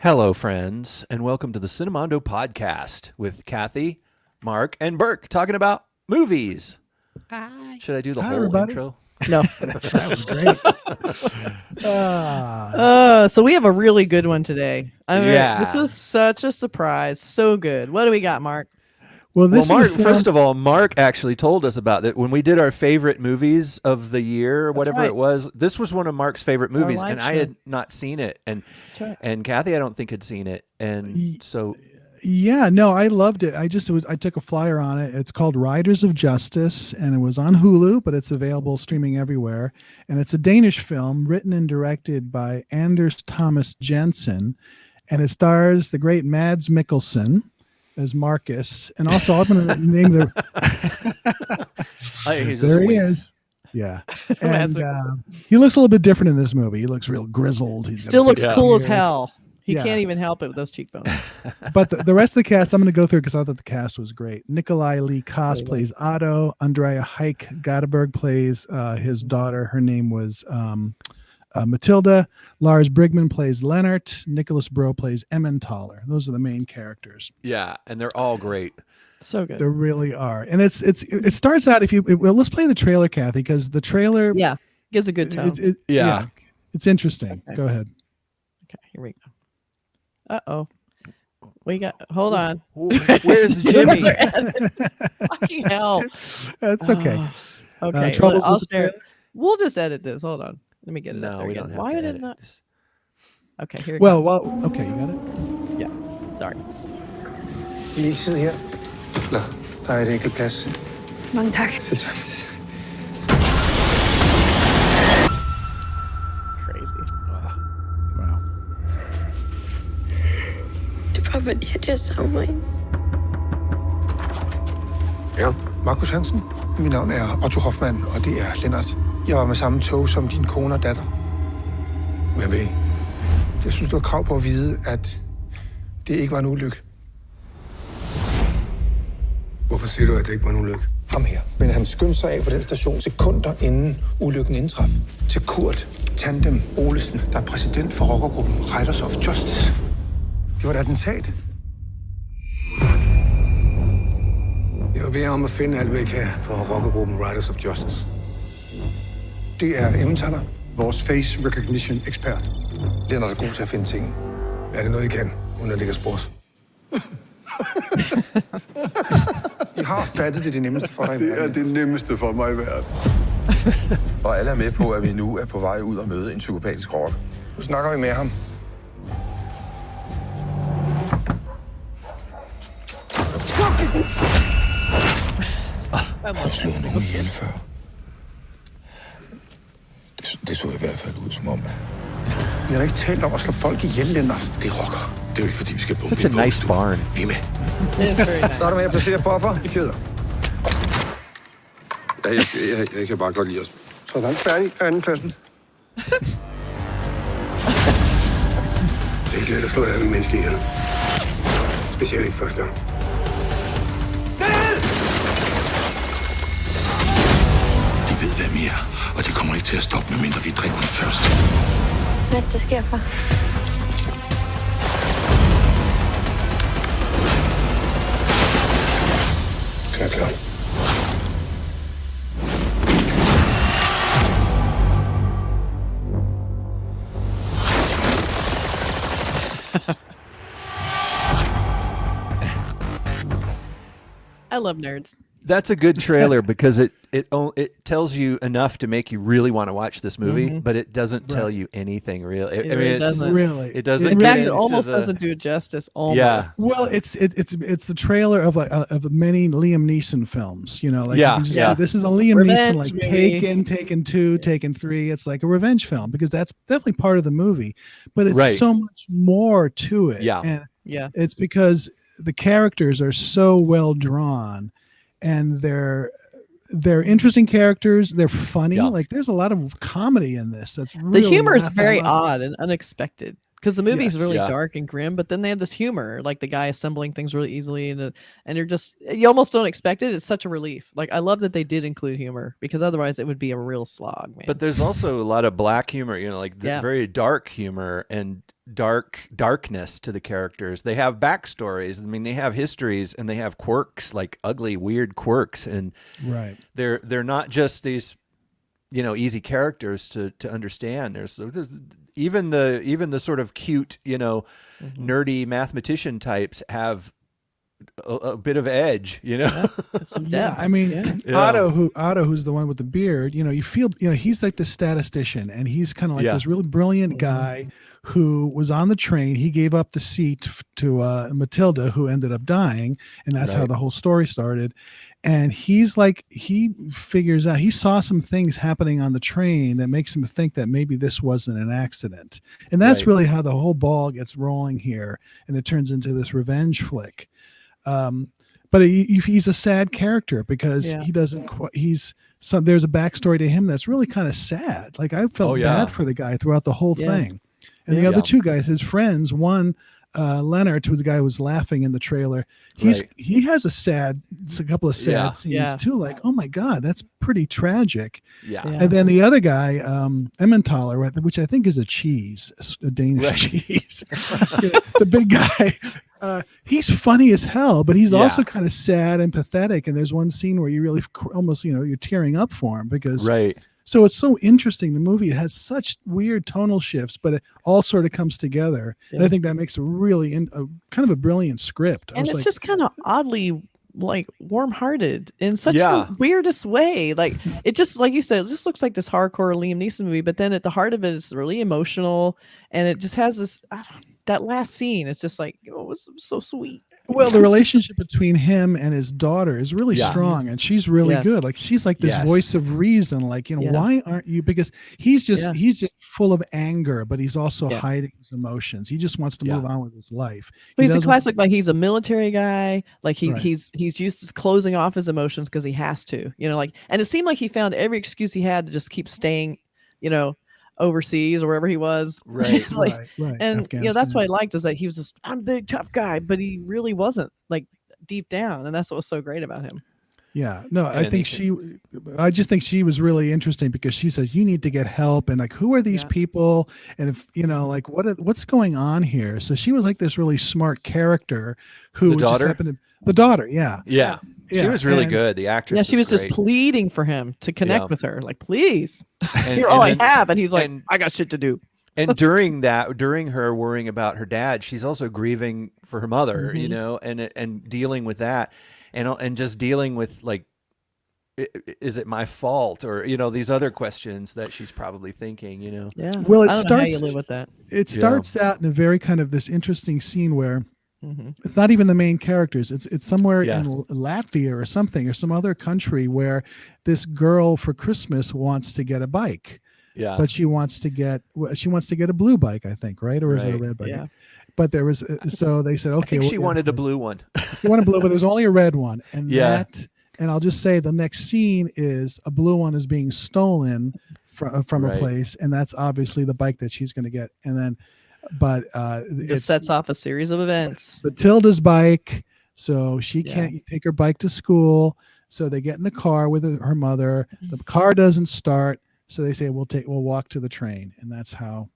Hello, friends, and welcome to the Cinemondo podcast with Kathy, Mark, and Burk talking about movies. Hi. Should I do the Hi, whole everybody. intro? No. That was great. So we have a really good one today. Yeah. This was such a surprise. So good. What do we got, Mark? Well, this Well, Mark, is a film, first of all, Mark actually told us about it when we did our favorite movies of the year, or whatever right. it was. This was one of Mark's favorite movies, live and I show. had not seen it, and right. and Kathy, I don't think had seen it, and so yeah, no, I loved it. I took a flyer on it. It's called Riders of Justice, and it was on Hulu, but it's available streaming everywhere. And it's a Danish film written and directed by Anders Thomas Jensen, and it stars the great Mads Mikkelsen as Marcus, and also I'm going to name the. There he is. Yeah, and he looks a little bit different in this movie. He looks real grizzled. He Still looks cool as hell. He Yeah. can't even help it with those cheekbones. But the rest of the cast, I'm going to go through because I thought the cast was great. Nikolai Lee Koss plays Otto. Andrea Heik Gatterberg plays his daughter. Her name was Matilda. Lars Brigman plays Leonard. Nicholas Bro plays Emmentaler. Those are the main characters. yeah, and they're all great. So good. There really are. And it starts out well, let's play the trailer, Kathy, because the trailer Yeah. Gives a good tone. Yeah. It's interesting. Okay. Go ahead. Okay, here we go. Uh-oh. Hold on. Where's Jimmy? Fucking hell. That's okay. Okay. troubles I'll with the share. trailer? We'll just edit this. Hold on. Let me get it up No, there we again. don't have Why to did it edit. not? Just- Okay, here it Well, comes. okay, you got it? Yeah. Sorry. Vil I ikke sidde her? Nå, der er et enkelt plads. Mange tak. Crazy. Wow. Det er bare fordi, at jeg savner en. Ja. Markus Hansen. Mit navn er Otto Hoffmann, og det er Lennart. Jeg var med samme tog som din kone og datter. Hvad ved I? Jeg synes, du har krav på at vide, at det ikke var en ulykke. Hvorfor siger du, at det ikke var en ulykke? Ham her. Men han skyndte sig af på den station sekunder inden ulykken indtraf. Til Kurt Tandem Olesen, der er præsident for rockergruppen Riders of Justice. Det var et attentat. Jeg vil bede om at finde alt, hvad jeg kan for rockergruppen Riders of Justice. Det er Emmentaler, vores face recognition ekspert. Det er nok så god til at finde ting. Er det noget, I kan, uden at det kan spores? I har fattet det nemmeste for dig i verden. Det er det nemmeste for mig i verden. Og alle er med på, at vi nu er på vej ud og møde en psykopatisk rocker. Nu snakker vi med ham. Jeg har slået nogen ihjel før. Det så i hvert fald ud som om, at Vi har da ikke talt om at slå folk ihjel, Lennart. det er rocker. Det er jo ikke, fordi vi skal bombe Such a nice barn. Vi er med. It's very nice. Starter med at placere buffer i fjeder. Ja, jeg kan bare godt lide os. Så er der ikke færdig af andenpladsen. Det er ikke let at slå et andet menneske ihjel. Specielt ikke første gang. De ved, hvem I er, og det kommer ikke til at stoppe, medmindre vi dræber dem først. Hvad der sker for? Klar. I love nerds. That's a good trailer because it tells you enough to make you really want to watch this movie, but it doesn't tell you anything real. I mean, really doesn't. Really? It doesn't. In get fact, it into almost the- doesn't do it justice. Almost. Yeah. Well, it's the trailer of many Liam Neeson films. You know, like Yeah, you can just yeah. see this is a Liam Revenge Neeson like movie. Taken 2, Taken 3. It's like a revenge film because that's definitely part of the movie, but it's Right. so much more to it. Yeah. and Yeah. it's because the characters are so well drawn, and they're interesting characters. They're funny. Yeah. Like there's a lot of comedy in this. That's The really humor is laugh out very loud. odd and unexpected because the movie's Yes. really Yeah. dark and grim, but then they have this humor, like the guy assembling things really easily, and you almost don't expect it. It's such a relief. Like I love that they did include humor because otherwise it would be a real slog, man. But there's also a lot of black humor, like the Yeah. very dark humor and darkness to the characters. They have backstories. I mean, they have histories and they have quirks, like ugly, weird quirks, and Right. they're not just these, easy characters to understand. There's even the sort of cute, nerdy mathematician types have a bit of edge, Some Yeah, depth. I mean, Yeah. Otto, who's the one with the beard, you feel, he's like the statistician, and he's kind of like Yeah. this really brilliant guy who was on the train. He gave up the seat to Matilda, who ended up dying, and that's how Right. the whole story started. And he's like, he figures out, he saw some things happening on the train that makes him think that maybe this wasn't an accident. And that's Right. really how the whole ball gets rolling here, and it turns into this revenge flick. But he's a sad character because Yeah. he doesn't quite, there's a backstory to him that's really kind of sad. Like I felt Oh, yeah. bad for the guy throughout the whole Yeah. thing. And the Yeah. other two guys, his friends, one, Leonard, who's the guy who was laughing in the trailer. Right. He has a couple of sad Yeah. scenes Yeah. too. Like, oh my God, that's pretty tragic. Yeah. Yeah. And then the other guy, Emmentaler, right, which I think is a cheese, a Danish Right. cheese. The big guy. He's funny as hell, but he's Yeah. also kind of sad and pathetic. And there's one scene where you really almost, you're tearing up for him because. Right. So it's so interesting. The movie has such weird tonal shifts, but it all sort of comes together. And I Yeah. think that makes a really kind of a brilliant script. I And was it's like, just kind of oddly like warm-hearted in such Yeah. the weirdest way. Like it just, like you said, it just looks like this hardcore Liam Neeson movie, but then at the heart of it, it's really emotional, and it just has this. That last scene, it's just like, it was so sweet. well, the relationship between him and his daughter is really Yeah. strong, and she's really Yeah. good. Like she's like this Yes. voice of reason. Like, Yeah. why aren't you? Because he's just Yeah. full of anger, but he's also Yeah. hiding his emotions. He just wants to Yeah. move on with his life. But He he's a doesn't- classic, like he's a military guy. Like Right. he's used to closing off his emotions because he has to, like, and it seemed like he found every excuse he had to just keep staying, overseas or wherever he was. Right. It's like, right. and that's Afghanistan. what I liked, is that he was this, I'm a big tough guy, but he really wasn't, like, deep down, and that's what was so great about him. Yeah, no, And I just think she was really interesting because she says you need to get help, and like, who are these Yeah. people, and if like what's going on here. So she was like this really smart character who The just daughter? happened to, the daughter, yeah, Yeah. She Yeah, was really and- good. The actress. Yeah, she was just great. pleading for him to connect Yeah. with her, like, please, And- you're and all then- I have, and he's like, and- I got shit to do. And during her worrying about her dad, she's also grieving for her mother, and dealing with that, and just dealing with, like, is it my fault, or these other questions that she's probably thinking. Yeah. Well, it I don't know how you starts- live with that. It starts out in a very kind of this interesting scene where hmm it's not even the main characters. It's somewhere Yeah. in Latvia or something, or some other country where this girl for Christmas wants to get a bike. Yeah. But she wants to get a blue bike, I think, right? Or is it a Right. red bike? Yeah. But there was so they said, I okay, think she yeah, wanted a blue one. she wanted blue, but there's only a red one, and Yeah. and I'll just say the next scene is a blue one is being stolen from a Right. place, and that's obviously the bike that she's going to get, and then, but It it's sets off a series of events. Matilda's bike, so she Yeah. can't take her bike to school. So they get in the car with her mother. The car doesn't start, so they say we'll walk to the train, and that's how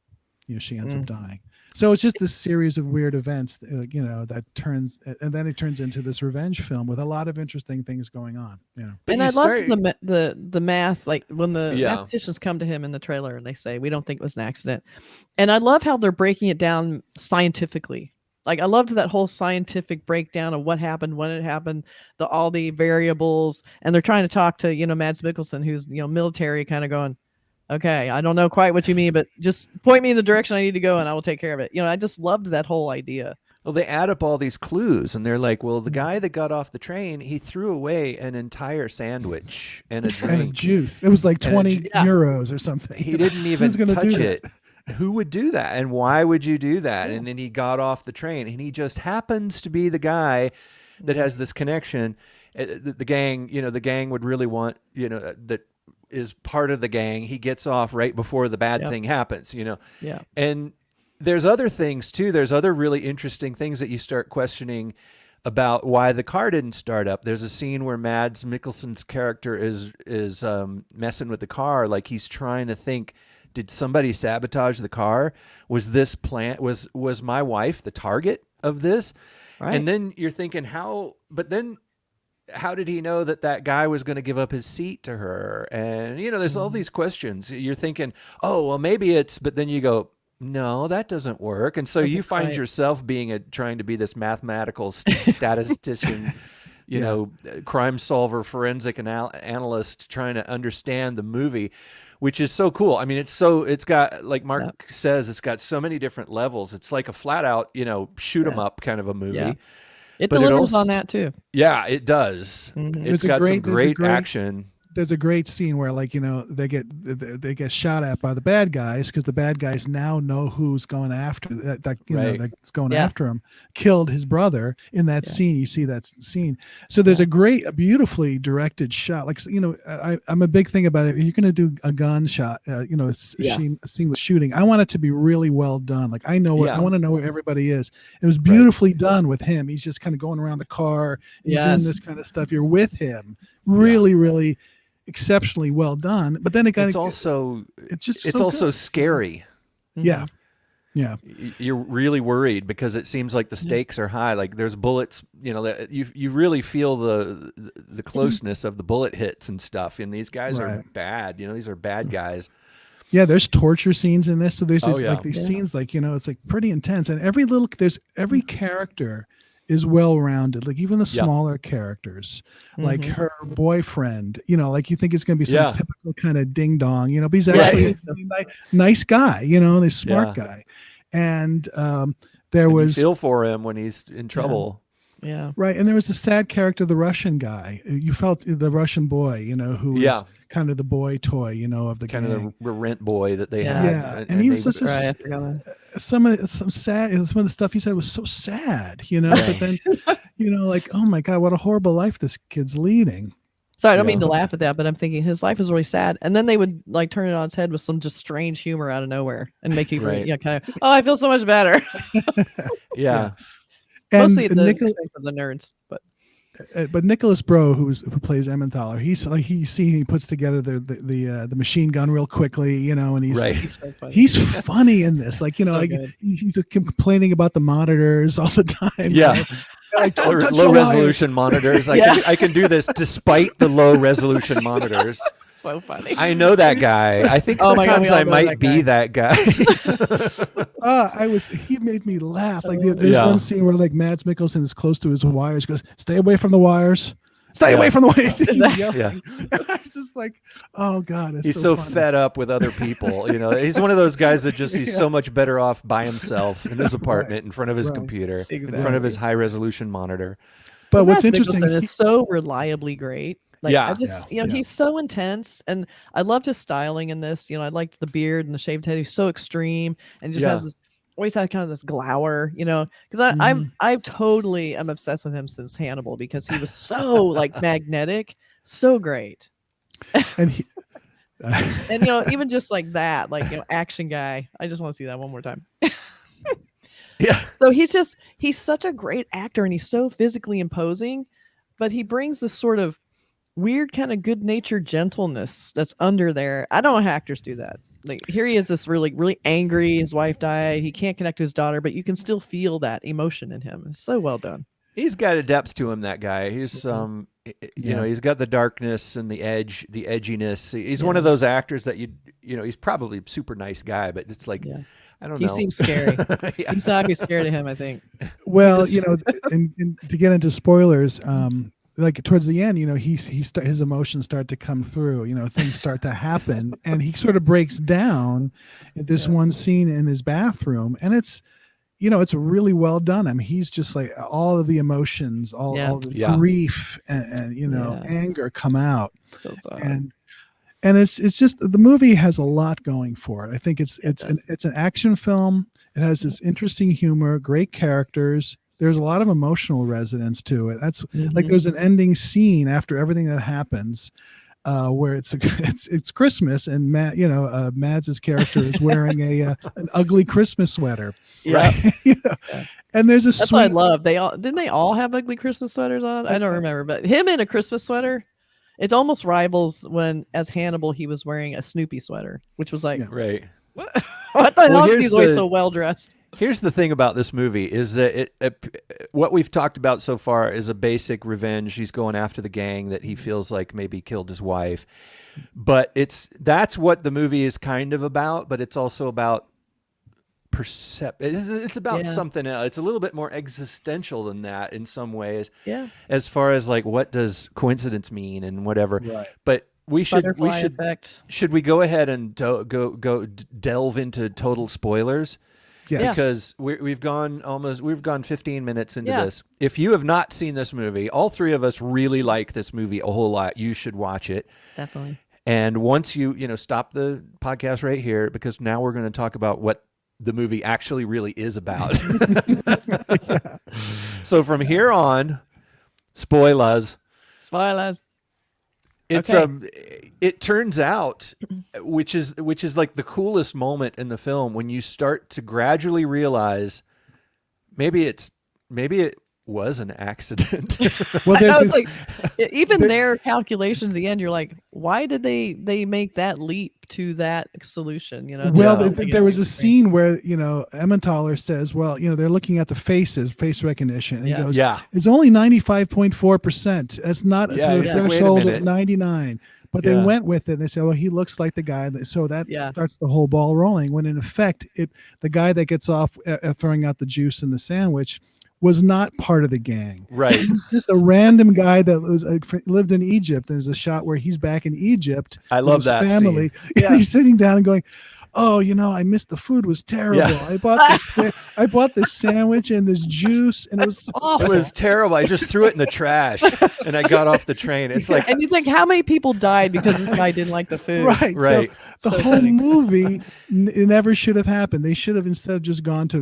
she ends up dying. So it's just this series of weird events, that turns, and then it turns into this revenge film with a lot of interesting things going on. But And you I loved start- the math, like when the Yeah. mathematicians come to him in the trailer and they say, we don't think it was an accident. And I love how they're breaking it down scientifically. Like, I loved that whole scientific breakdown of what happened, when it happened, all the variables. And they're trying to talk to, Mads Mikkelsen, who's, military, kind of going, okay, I don't know quite what you mean, but just point me in the direction I need to go and I will take care of it. I just loved that whole idea. Well, they add up all these clues, and they're like, well, the guy that got off the train, he threw away an entire sandwich and a And drink. juice. It was like And a 20 ju- Yeah. euros or something. He didn't Who's even gonna touch do it. that? Who would do that? And why would you do that? And then he got off the train, and he just happens to be the guy that has this connection. The gang, the gang would really want, that is part of the gang. He gets off right before the bad Yep. thing happens, Yeah. and there's other things too. There's other really interesting things that you start questioning about why the car didn't start up. There's a scene where Mads Mikkelsen's character is messing with the car, like he's trying to think, did somebody sabotage the car? Was this plant was my wife the target of this? Right. And then you're thinking how did he know that guy was going to give up his seat to her? And there's all these questions. You're thinking, oh well, maybe it's, but then you go, no, that doesn't work. And so you find yourself being trying to be this mathematical statistician, crime solver, forensic analyst, trying to understand the movie, which is so cool. I mean, it's got, like Mark says, it's got so many different levels. It's like a flat out, shoot 'em up kind of a movie. Yeah. It But delivers on that too. Yeah, it does. Mhm. It's got some great action. There's a great scene where, like, they get shot at by the bad guys, because the bad guys now know who's going after that's going after him. Killed his brother in that scene. You see that scene. So there's a beautifully directed shot. Like, I'm a big thing about it. If you're going to do a gun shot, a scene with shooting, I want it to be really well done. Like, I want to know where everybody is. It was beautifully done with him. He's just kind of going around the car. He's doing this kind of stuff. You're with him. Really exceptionally well done. But then it's also scary. Yeah. You're really worried because it seems like the stakes are high. Like there's bullets, that you really feel the closeness of the bullet hits and stuff. And these guys are bad. These are bad guys. Yeah, there's torture scenes in this. So there's like these scenes, like, it's like pretty intense. And every character is well-rounded, like even the smaller characters, like her boyfriend, like you think it's going to be some typical kind of ding dong, but he's actually a nice guy, and a smart guy. And you feel for him when he's in trouble. Yeah. Right. And there was a sad character, the Russian guy. You felt the Russian boy, who was kind of the boy toy, of the kind gang. of the rent boy that they had. Yeah. And he was just some of the stuff he said was so sad, but then, like, oh my God, what a horrible life this kid's leading. Sorry, I don't mean to laugh at that, but I'm thinking his life is really sad. And then they would like turn it on its head with some just strange humor out of nowhere and make you kind of, I feel so much better. Yeah. And mostly at the expense of the nerds, but Nicholas Bro, who plays Emmentaler, he puts together the machine gun real quickly, and he's funny in this. Like, he's complaining about the monitors all the time. Yeah. Like, low resolution monitors. I can do this despite the low resolution monitors. So funny. I know that guy. I think sometimes I might be that guy. He made me laugh. Like there's one scene where like Mads Mikkelsen is close to his wires, he goes, "Stay away from the wires. Stay away from the wires." I was just like, oh God. He's so fed up with other people. He's one of those guys that he's so much better off by himself in his apartment in front of his computer, in front of his high resolution monitor. But what's interesting is so reliably great. Like, he's so intense, and I loved his styling in this. I liked the beard and the shaved head. He's so extreme, and just has this, always had kind of this glower, because I totally am obsessed with him since Hannibal, because he was so like magnetic, so great. And and even just like that, like action guy. I just want to see that one more time. So he's such a great actor, and he's so physically imposing, but he brings this sort of weird kind of good-natured gentleness that's under there. I don't know how actors do that. Like, here he is, this really, really angry. His wife died. He can't connect to his daughter, but you can still feel that emotion in him. It's so well done. He's got a depth to him, that guy. He's he's got the darkness and the edginess. He's one of those actors that he's probably a super nice guy, but it's like, I don't know. He seems scary. He's not be scared of him, I think. Well, and to get into spoilers, like towards the end, his emotions start to come through, things start to happen, and he sort of breaks down at this one scene in his bathroom, and it's really well done. I mean, he's just like all of the emotions, all the grief and anger come out. And it's just, the movie has a lot going for it. I think it's an action film. It has this interesting humor, great characters. There's a lot of emotional resonance to it. That's like, there's an ending scene after everything that happens. where it's Christmas, and Mads's character is wearing an ugly Christmas sweater. Yeah. You know? And there's a That's what I sweet love. Didn't they all have ugly Christmas sweaters on? I don't remember, but him in a Christmas sweater, it almost rivals when as Hannibal he was wearing a Snoopy sweater, which was like, Right. what the hell is he here's always the- so well dressed? Here's the thing about this movie is that what we've talked about so far is a basic revenge. He's going after the gang that he feels like maybe killed his wife. But that's what the movie is kind of about, but it's also about it's about something else. It's a little bit more existential than that in some ways. Yeah. As far as like what does coincidence mean and whatever. Right. But we should Effect. should we go ahead and go delve into total spoilers? yes. Because we've gone 15 minutes into this. If you have not seen this movie, all three of us really like this movie a whole lot. You should watch it. Definitely. And once you stop the podcast right here, because now we're going to talk about what the movie actually really is about. So from here on, spoilers. Spoilers. It's Okay. it turns out, which is like the coolest moment in the film when you start to gradually realize maybe it was an accident. Well, I know, there's it's like even their calculations at the end, you're like, why did they make that leap to that solution? You know. well, just there was a scene where Emmentaler says, well, they're looking at the face recognition, and he goes, Yeah. it's only 95.4%. That's not Yeah, to he's the like, wait a threshold of minute. 99. But they Yeah. went with it. And they said, well, he looks like the guy. So that Yeah. starts the whole ball rolling. When in effect, the guy that gets off throwing out the juice in the sandwich was not part of the gang. Right. Just a random guy that lived in Egypt. There's a shot where he's back in Egypt. I with love his that family. scene. And he's sitting down and going, oh, I missed the food was terrible. Yeah. I bought this sandwich and this juice, and it was awful. It was terrible. I just threw it in the trash and I got off the train. It's like, and you think how many people died because this guy didn't like the food? Right. Right. So the So whole funny. movie, it never should have happened. They should have instead just gone to,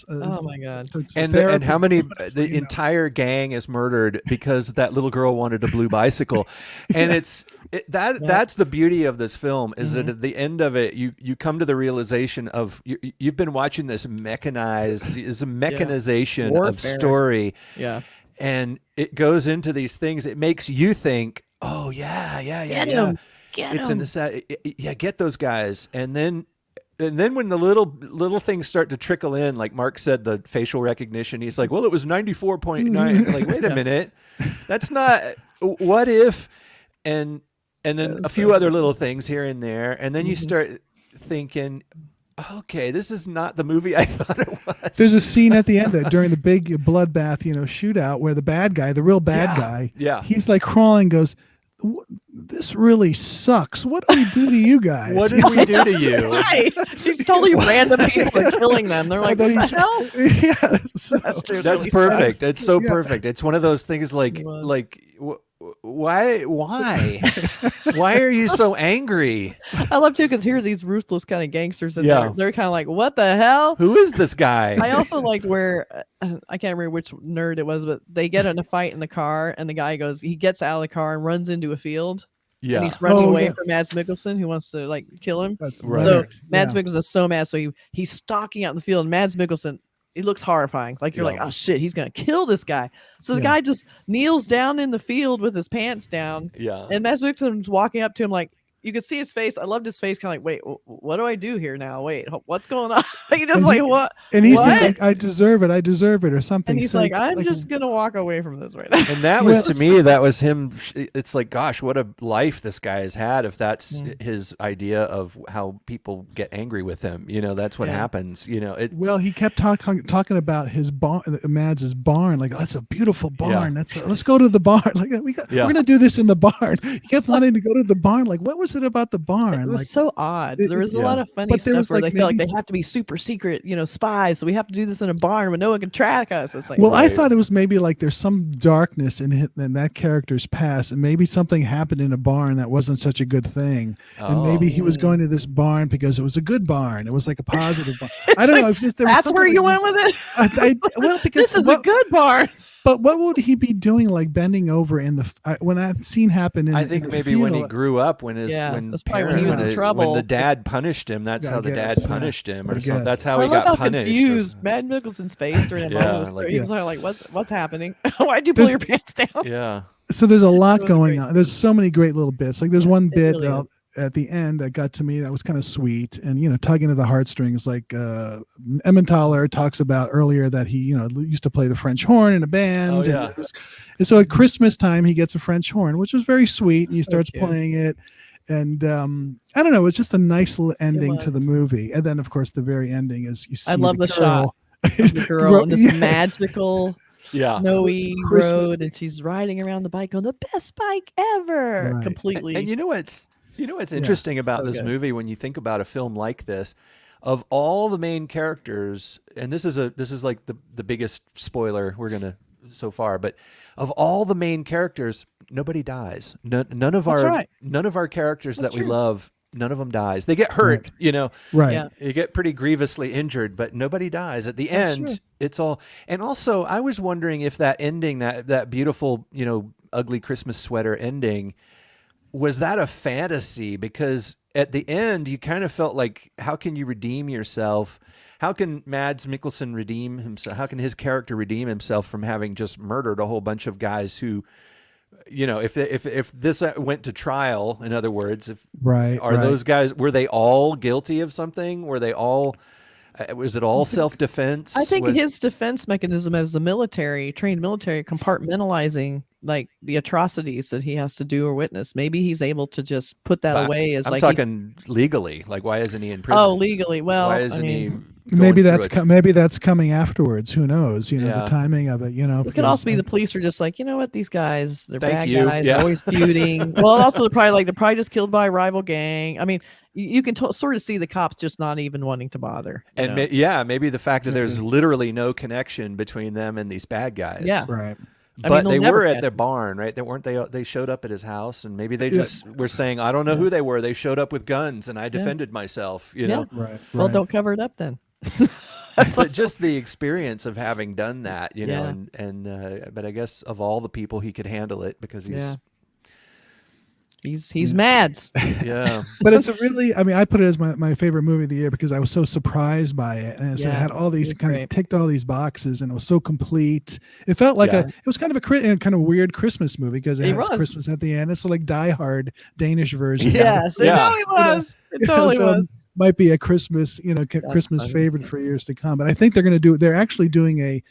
Oh my god. to and therapy. how many the entire gang is murdered because that little girl wanted a blue bicycle. And that's the beauty of this film is that at the end of it you come to the realization of you've been watching this mechanization of Warfare. story, Yeah. and it goes into these things. It makes you think, oh yeah, Get him. Get it's him. get those guys. And then when the little things start to trickle in, like Mark said, the facial recognition, he's like, well, it was 94.9. Like, wait a minute, that's not. What if? And then a few other little things here and there, and then you start thinking, okay, this is not the movie I thought it was. There's a scene at the end during the big bloodbath, shootout where the real bad guy, he's like crawling, goes, this really sucks. What do we do to you guys? What did we do to you? Right. He's totally random people are killing them. They're like, what the hell? Yeah, so- That's true. That's Really perfect. sucks. It's so Yeah. perfect. It's one of those things like It was. why why are you so angry? I love too because here are these ruthless kind of gangsters and Yeah. they're kind of like, what the hell? Who is this guy? I also liked where I can't remember which nerd it was, but they get in a fight in the car, and the guy he gets out of the car and runs into a field, Yeah. and he's running Oh, away yeah. from Mads Mikkelsen, who wants to like kill him. That's Right. So Leonard. Mads Yeah. Mikkelsen is so mad, so he's stalking out in the field, and Mads Mikkelsen. It looks horrifying. Like you're like, Yeah. oh shit, he's gonna kill this guy. So the Yeah. guy just kneels down in the field with his pants down, Yeah. and Mads Mikkelsen's walking up to him like, you could see his face. I loved his face, kind of like, wait, what do I do here now? Wait, what's going on? He just And like, he- what? And he's What? like, I deserve it, or something. And he's So, like, I'm just gonna walk away from this right now. And that was Well- to me, that was him. It's like, gosh, what a life this guy has had. If that's Mm. his idea of how people get angry with him, that's what Yeah. happens. Well, he kept talking about his barn, Mads's barn. Like, that's a beautiful barn. Let's go to the barn. Like, we're gonna do this in the barn. He kept wanting to go to the barn. Like, what was it about the barn? It was Like, so odd. it- There was a yeah. lot of funny But there stuff was, where like, they feel like maybe- they have to be super secret, spies. So we have to do this in a barn where no one can track us. It's like, well, I Right. thought it was maybe like there's some darkness in that character's past, and maybe something happened in a barn that wasn't such a good thing, and maybe he was going to this barn because it was a good barn. It was like a positive barn. I don't know. If there was that's where something you like- went with it. well, because This is a good barn. But what would he be doing, like bending over in the when that scene happened? I think in the maybe when he field, grew up, when his Yeah, when that's probably when he was in parents- trouble, when the 'cause- dad punished him. That's I how the guess, dad yeah. punished him, I or something. guess. That's how I he love got how punished. confused Mads Mikkelsen's face during that Yeah, moment. like- He was like, what's happening? Why'd you pull your pants down? Yeah. So there's a lot really going great. on. There's so many great little bits. Like there's one bit really is. at the end that got to me that was kind of sweet and tugging at the heartstrings. Like Emmentaler talks about earlier that he used to play the French horn in a band. Oh, yeah. And so at Christmas time he gets a French horn, which was very sweet. And he So starts cute. playing it. And I don't know. It's just a nice little ending to was. the movie. And then of course the very ending is you see I love the girl. shot of the girl in this Yeah. magical Yeah. snowy Christmas- road, and she's riding around the bike on the best bike ever. Right. Completely. And you know what's interesting about so this good. movie when you think about a film like this, of all the main characters, and this is like the biggest spoiler we're gonna so far, but of all the main characters, nobody dies. None of That's our right. none of our characters That's that we true. love, none of them dies. They get hurt, Right. Yeah. You get pretty grievously injured, but nobody dies. At the That's end, true. it's all. And also, I was wondering if that ending, that beautiful, ugly Christmas sweater ending, was that a fantasy? Because at the end, you kind of felt like, how can you redeem yourself? How can Mads Mikkelsen redeem himself? How can his character redeem himself from having just murdered a whole bunch of guys who, if this went to trial, in other words, Right. those guys, were they all guilty of something? Were they all? Was it all self-defense? I think his defense mechanism as the trained military, compartmentalizing like the atrocities that he has to do or witness. Maybe he's able to just put that away as I'm like talking legally. Like, why isn't he in prison? oh, legally. Well, why I isn't he? mean, Maybe going that's through it? maybe that's coming afterwards. Who knows? The Yeah. timing of it. it could also be the police are just like, you know what, these guys, they're Thank bad you. guys, Yeah. they're always feuding. Well, and also they're probably just killed by a rival gang. I mean, you can sort of see the cops just not even wanting to bother. you And know? maybe the fact that there's literally no connection between them and these bad guys. Yeah. right. I But mean, they they'll never were at catch their barn, right? They showed up at his house, and maybe they Yeah. just were saying, I don't know who they were. They showed up with guns, and I defended myself. You know, Right. Well, right. don't cover it up then. so just the experience of having done that, Yeah. but I guess of all the people, he could handle it because he's Yeah. He's Mads. yeah. But it's a really, I mean, I put it as my favorite movie of the year because I was so surprised by it. And so it Yeah, had all it these was kind great. of ticked all these boxes and it was so complete. It felt like Yeah. it was kind of a kind of weird Christmas movie because it It has was. Christmas at the end. It's like Die Hard Danish version. Yes, it Yeah. totally was. It totally So was. might be a Christmas, Christmas funny. favorite for years to come. But I think they're actually doing a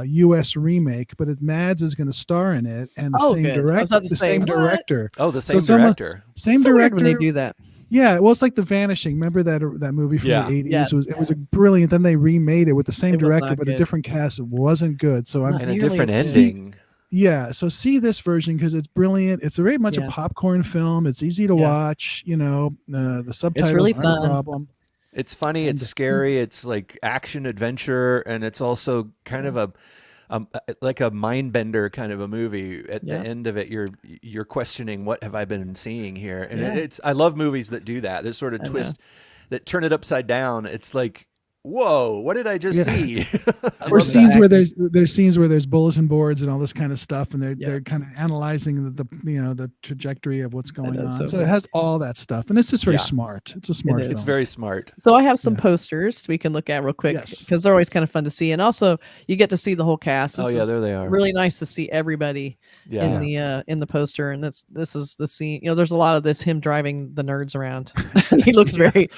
U.S. remake, but Mads is going to star in it, and the Oh, same good. I was director, about to the say, same what? director, Oh, the So same it's almost- director. same So weird director. when they do that. Yeah, well, it's like The Vanishing. Remember that movie from Yeah. the 80s? Yeah. It was a brilliant. Then they remade it with the same It was director, not but a good. different cast. It wasn't good. So I'm Not And a nearly different as good. ending. yeah. So see this version because it's brilliant. It's very much Yeah. a popcorn film. It's easy to Yeah. watch. The subtitles really aren't fun. a problem. It's funny. It's scary. It's like action adventure, and it's also kind of a like a mind bender kind of a movie. At Yeah. the end of it, you're questioning, what have I been seeing here? And Yeah. I love movies that do that. This sort of I know. twist that turn it upside down. It's like, whoa, what did I just Yeah. see? I Or love scenes that. where there's scenes where there's bulletin boards and all this kind of stuff, and they're Yeah. kind of analyzing the trajectory of what's going know, on. so So good. it has all that stuff, and it's just very Yeah. smart. It's a smart is. film. It's very smart. So I have some Yeah. posters we can look at real quick Yes. because they're always kind of fun to see, and also you get to see the whole cast. Oh This yeah, is there they are. really nice to see everybody Yeah. in the poster, and this is the scene. There's a lot of him driving the nerds around. He looks very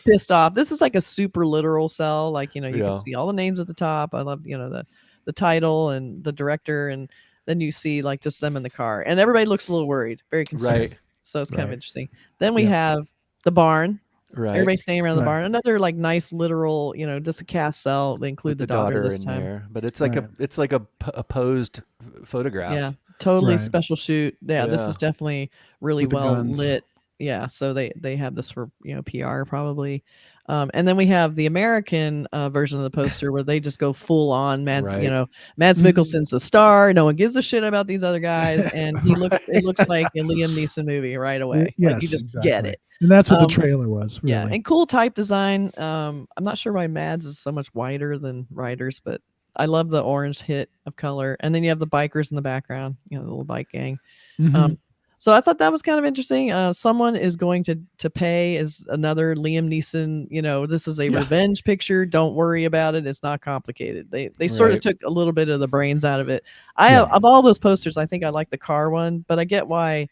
pissed off. This is like a super literal cell. Like you Yeah. can see all the names at the top. I love the title and the director, and then you see like just them in the car, and everybody looks a little worried, very concerned. Right. So it's kind of Right. interesting. Then we Yeah. have the barn. Right. Everybody's standing around the Right. barn. Another like nice literal, just a cast cell. They include With the daughter this in time. there, but it's like Right. a posed photograph. Yeah, totally Right. special shoot. Yeah, this Yeah. is definitely really With the well guns. lit. Yeah, so they have this for PR probably. And then we have the American version of the poster where they just go full on. Mads Mhm. Mikkelsen's the star. No one gives a shit about these other guys, and it looks like a Liam Neeson movie right away. Like Yes, you just get exactly. it. And that's what Um, the trailer was. Really. Yeah, and cool type design. I'm not sure why Mads is so much wider than Ryder's, but I love the orange hit of color, and then you have the bikers in the background, the little bike gang. Mhm. So I thought that was kind of interesting. Someone is going to pay is another Liam Neeson. This is a revenge picture. Don't worry about it. It's not complicated. They sort of Right. took a little bit of the brains out of it. Yeah. Of all those posters, I think I like the car one, but I get why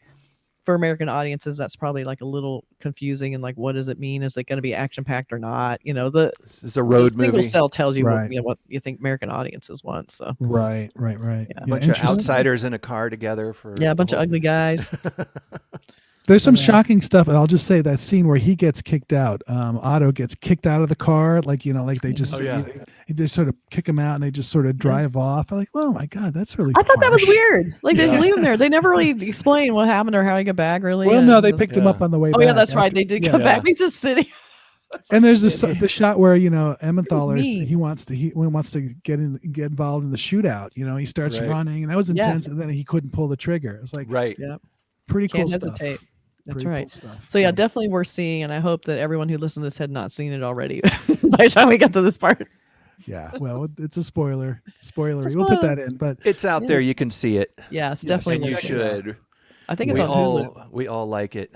for American audiences that's probably like a little confusing and like what does it mean? Is it going to be action packed or not? This is a road the single movie. cell tells you Right. what you think American audiences want. So Right. Yeah. A bunch of interesting. outsiders in a car together for yeah, a the bunch of whole- ugly guys. There's some Yeah. shocking stuff, and I'll just say that scene where he gets kicked out. Otto gets kicked out of the car, like they just Oh, yeah. they sort of kick him out, and they just sort of drive off. I'm like, oh my god, that's really. I thought that was harsh. weird. Like they Yeah. just leave him there. They never really explain what happened or how he got back. Really. Well, no, they And- picked him up Yeah. on the way. Oh back. yeah, that's right. They did come Yeah. back. He's just sitting. And there's the shot where Emmentaler mean. he wants to get involved in the shootout. He starts Right. running, and that was Yeah. intense. And then he couldn't pull the trigger. It's like Right. Yeah, pretty cool can't stuff. hesitate. That's Pretty right. cool stuff. So yeah, definitely worth seeing, and I hope that everyone who listened to this had not seen it already by the time we got to this part. Yeah. Well, it's a spoiler. Spoilery. It's a We'll put spoiler. that in, but It's out there. You can see it. Yeah, it's Yes, definitely And you worth it. should. I think it's we on all Hulu. we all like it.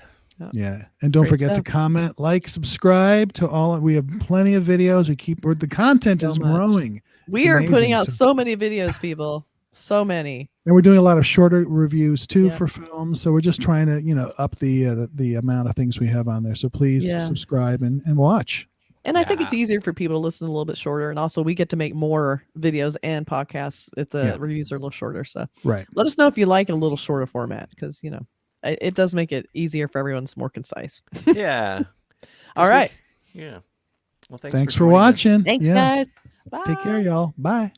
yeah, and don't Great forget to stuff. comment, like, subscribe to all. We have plenty of videos. The content So is much. growing, We are putting amazing, out so- so many videos, people. So many. and we're doing a lot of shorter reviews too Yeah. for films. So we're just trying to up the amount of things we have on there. So please Yeah. subscribe and watch. And I think it's easier for people to listen a little bit shorter. And also, we get to make more videos and podcasts if the Yeah. reviews are a little shorter. So Right. let us know if you like it a little shorter format because, it does make it easier for everyone. It's more concise. Yeah. All right. Yeah. Well, Thanks for joining us. watching. Thanks, Yeah. guys. Bye. Take care, y'all. Bye.